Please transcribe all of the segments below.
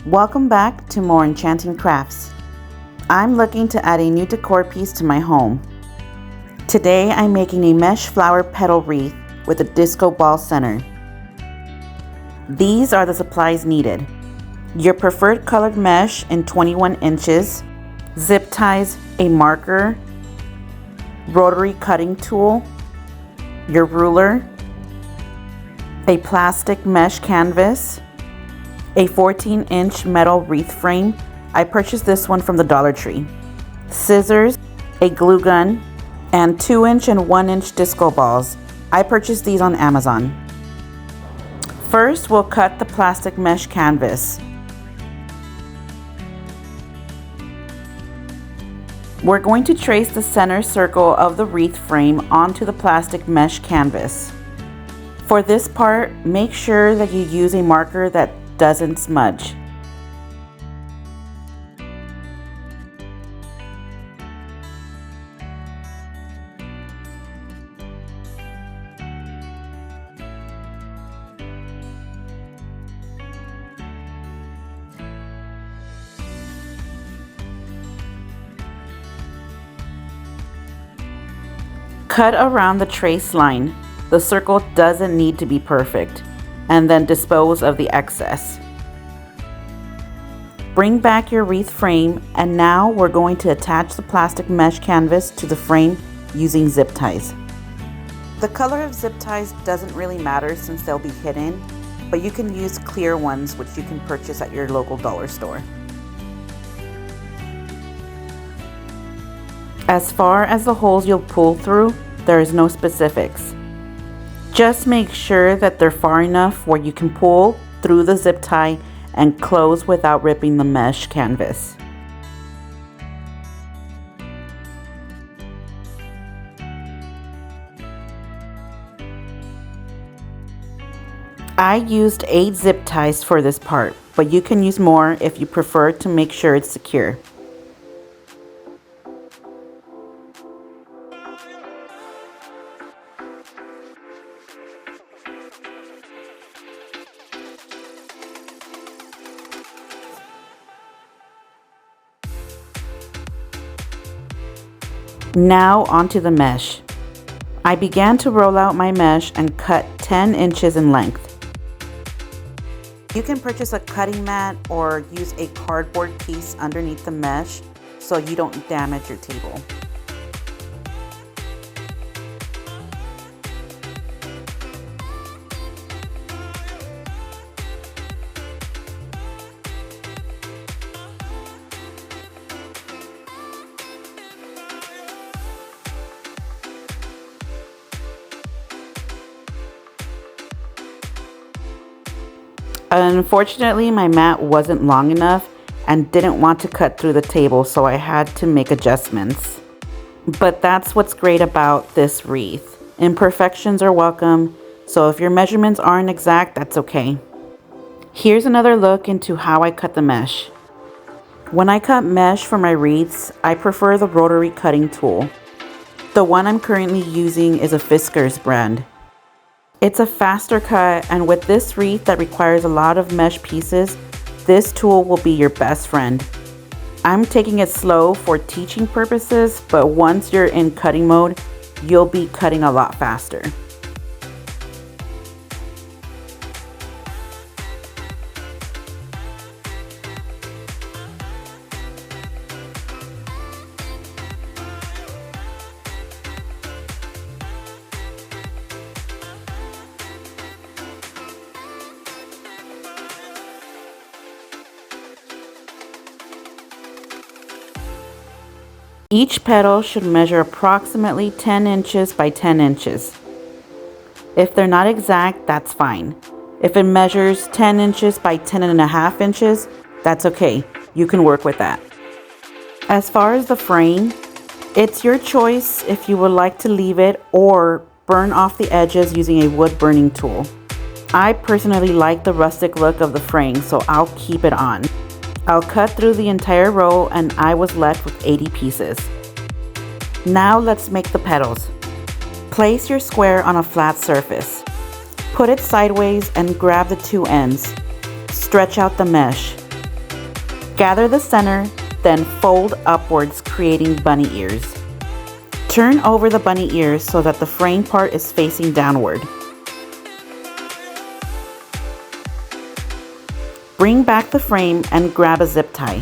Welcome back to more enchanting crafts. I'm looking to add a new decor piece to my home. Today I'm making a mesh flower petal wreath with a disco ball center. These are the supplies needed: your preferred colored mesh in 21 inches, zip ties, a marker, rotary cutting tool, your ruler, a plastic mesh canvas, a 14-inch metal wreath frame. I purchased this one from the Dollar Tree. Scissors, a glue gun, and 2-inch and 1-inch disco balls. I purchased these on Amazon. First, we'll cut the plastic mesh canvas. We're going to trace the center circle of the wreath frame onto the plastic mesh canvas. For this part, make sure that you use a marker that doesn't smudge. Cut around the trace line. The circle doesn't need to be perfect, and then dispose of the excess. Bring back your wreath frame, and now we're going to attach the plastic mesh canvas to the frame using zip ties. The color of zip ties doesn't really matter since they'll be hidden, but you can use clear ones which you can purchase at your local dollar store. As far as the holes you'll pull through, there is no specifics. Just make sure that they're far enough where you can pull through the zip tie and close without ripping the mesh canvas. I used 8 zip ties for this part, but you can use more if you prefer to make sure it's secure. Now onto the mesh. I began to roll out my mesh and cut 10 inches in length. You can purchase a cutting mat or use a cardboard piece underneath the mesh so you don't damage your table. Unfortunately, my mat wasn't long enough and didn't want to cut through the table, so I had to make adjustments. But that's what's great about this wreath. Imperfections are welcome, so if your measurements aren't exact, that's okay. Here's another look into how I cut the mesh. When I cut mesh for my wreaths, I prefer the rotary cutting tool. The one I'm currently using is a Fisker's brand. It's a faster cut, and with this wreath that requires a lot of mesh pieces, this tool will be your best friend. I'm taking it slow for teaching purposes, but once you're in cutting mode, you'll be cutting a lot faster. Each petal should measure approximately 10 inches by 10 inches. If they're not exact, that's fine. If it measures 10 inches by 10.5 inches, that's okay. You can work with that. As far as the frame, it's your choice if you would like to leave it or burn off the edges using a wood burning tool. I personally like the rustic look of the frame, so I'll keep it on. I'll cut through the entire row and I was left with 80 pieces. Now let's make the petals. Place your square on a flat surface. Put it sideways and grab the two ends. Stretch out the mesh. Gather the center, then fold upwards, creating bunny ears. Turn over the bunny ears so that the frame part is facing downward. Bring back the frame and grab a zip tie.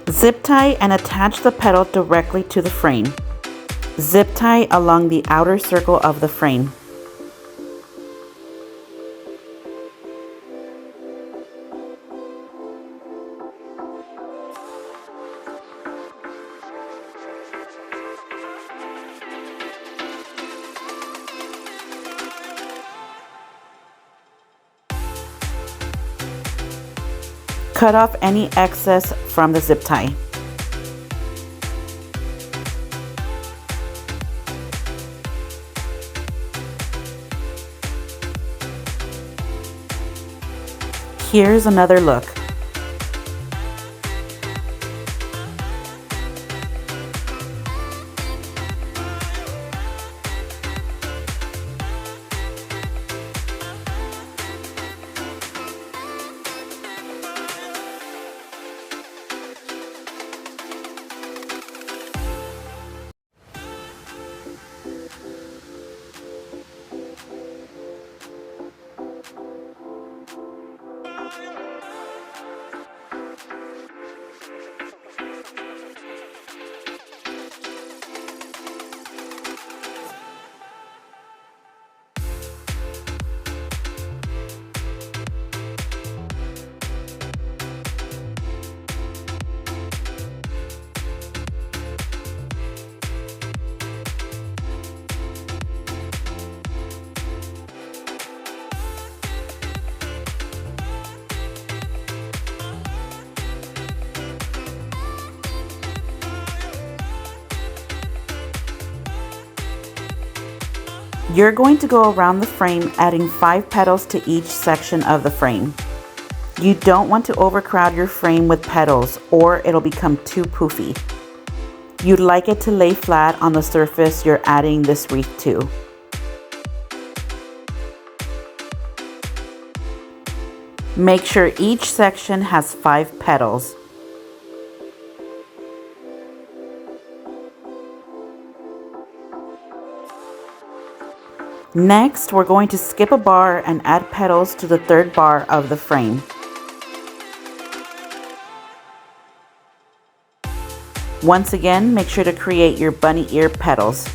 Zip tie and attach the petal directly to the frame. Zip tie along the outer circle of the frame. Cut off any excess from the zip tie. Here's another look. You're going to go around the frame, adding 5 petals to each section of the frame. You don't want to overcrowd your frame with petals or it'll become too poofy. You'd like it to lay flat on the surface you're adding this wreath to. Make sure each section has 5 petals. Next, we're going to skip a bar and add petals to the 3rd bar of the frame. Once again, make sure to create your bunny ear petals.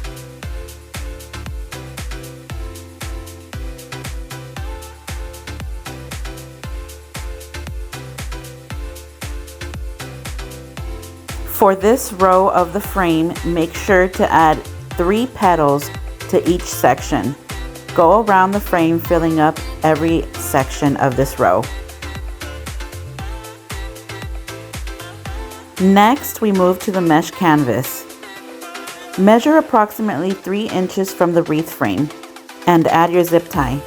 For this row of the frame, make sure to add 3 petals to each section. Go around the frame, filling up every section of this row. Next, we move to the mesh canvas. Measure approximately 3 inches from the wreath frame and add your zip tie.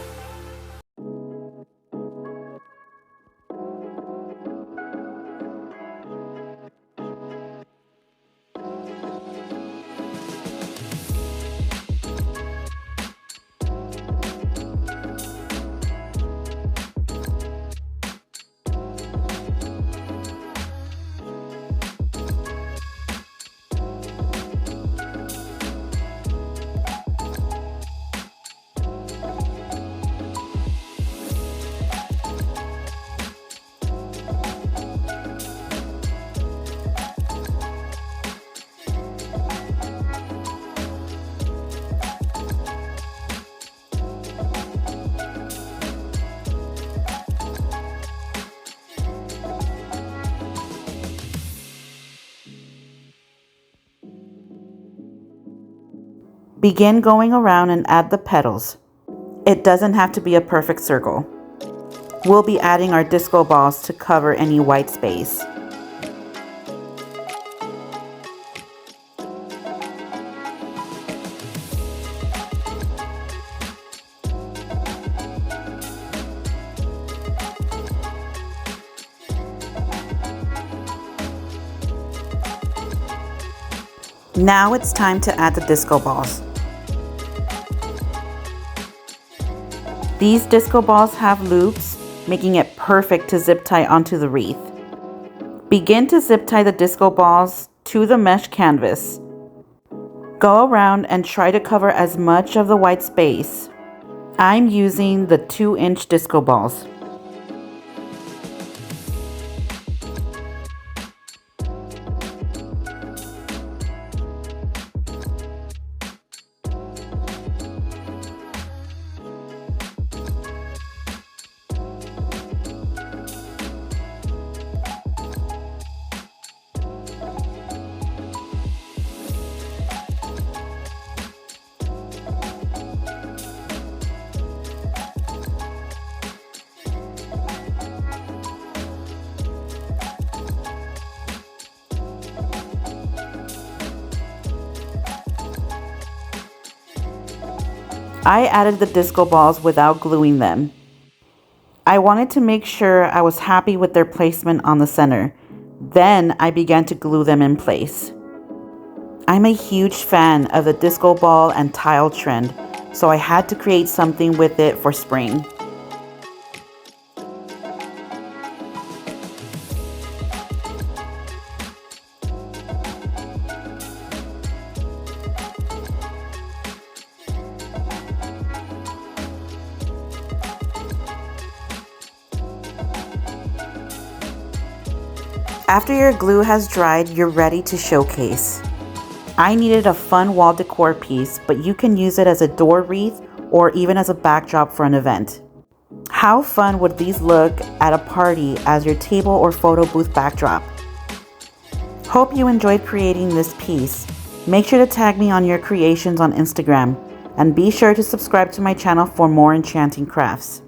Begin going around and add the petals. It doesn't have to be a perfect circle. We'll be adding our disco balls to cover any white space. Now it's time to add the disco balls. These disco balls have loops, making it perfect to zip tie onto the wreath. Begin to zip tie the disco balls to the mesh canvas. Go around and try to cover as much of the white space. I'm using the 2-inch disco balls. I added the disco balls without gluing them. I wanted to make sure I was happy with their placement on the center. Then I began to glue them in place. I'm a huge fan of the disco ball and tile trend, so I had to create something with it for spring. After your glue has dried, you're ready to showcase. I needed a fun wall decor piece, but you can use it as a door wreath or even as a backdrop for an event. How fun would these look at a party as your table or photo booth backdrop? Hope you enjoyed creating this piece. Make sure to tag me on your creations on Instagram, and be sure to subscribe to my channel for more enchanting crafts.